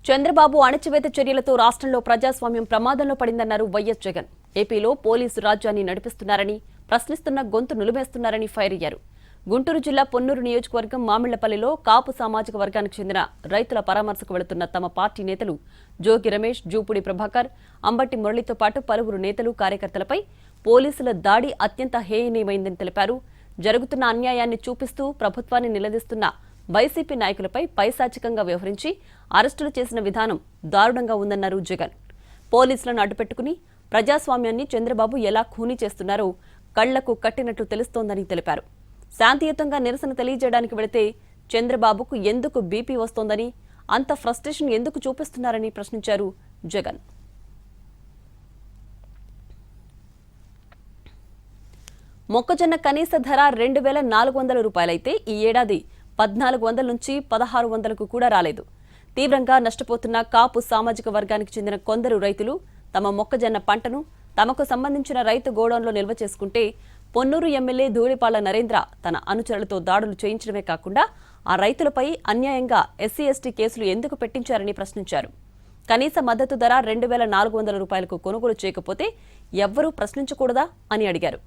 చంద్రబాబు అణచివేత చర్యలతో రాష్ట్రంలో ప్రజాస్వామ్యం ప్రమాదంలో పడిందన్నారు వైఎస్ జగన్. ఏపీలో పోలీసు రాజ్యాన్ని నడిపిస్తున్నారని, ప్రశ్నిస్తున్న గొంతు నులిమేస్తున్నారని ఫైర్ అయ్యారు. గుంటూరు జిల్లా పొన్నూరు నియోజకవర్గం మామిళ్లపల్లిలో కాపు సామాజిక వర్గానికి చెందిన రైతుల పరామర్శకు వెళుతున్న తమ పార్టీ నేతలు జోగి రమేష్, జూపుడి ప్రభాకర్, అంబటి మురళితో పాటు పలువురు నేతలు, కార్యకర్తలపై పోలీసుల దాడి అత్యంత హేయనీయమైందని తెలిపారు. జరుగుతున్న అన్యాయాన్ని చూపిస్తూ ప్రభుత్వాన్ని నిలదీస్తున్న వైసీపీ నాయకులపై పైశాచికంగా వ్యవహరించి అరెస్టులు చేసిన విధానం దారుణంగా ఉందన్నారు జగన్. పోలీసులను అడ్డుపెట్టుకుని ప్రజాస్వామ్యాన్ని చంద్రబాబు ఎలా ఖూనీ చేస్తున్నారో కళ్లకు కట్టినట్లు తెలుస్తోందని తెలిపారు. శాంతియుతంగా నిరసన తెలియజేయడానికి వెళితే చంద్రబాబుకు ఎందుకు బీపీ వస్తోందని, అంత ఫ్రస్ట్రేషన్ ఎందుకు చూపిస్తున్నారని ప్రశ్నించారు జగన్. మొక్కజొన్న కనీస ధర 2,400 రూపాయలైతే ఈ ఏడాది 1,400 నుంచి 1,600కు కూడా రాలేదు. తీవ్రంగా నష్టపోతున్న కాపు సామాజిక వర్గానికి చెందిన కొందరు రైతులు తమ మొక్కజొన్న పంటను తమకు సంబంధించిన రైతు గోడౌన్లో నిల్వ చేసుకుంటే పొన్నూరు ఎమ్మెల్యే ధూళిపాళ్ల నరేంద్ర తన అనుచరులతో దాడులు చేయించడమే కాకుండా ఆ రైతులపై అన్యాయంగా ఎస్సీ ఎస్టీ కేసులు ఎందుకు పెట్టించారని ప్రశ్నించారు. కనీస మద్దతు ధర 2,400 రూపాయలకు కొనుగోలు చేయకపోతే ఎవ్వరూ ప్రశ్నించకూడదా అని అడిగారు.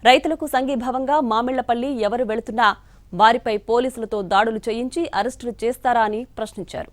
రైతులకు సంఘీభావంగా మామిళ్లపల్లి ఎవరు వెళుతున్నా వారిపై పోలీసులతో దాడులు చేయించి అరెస్టులు చేస్తారా అని ప్రశ్నించారు.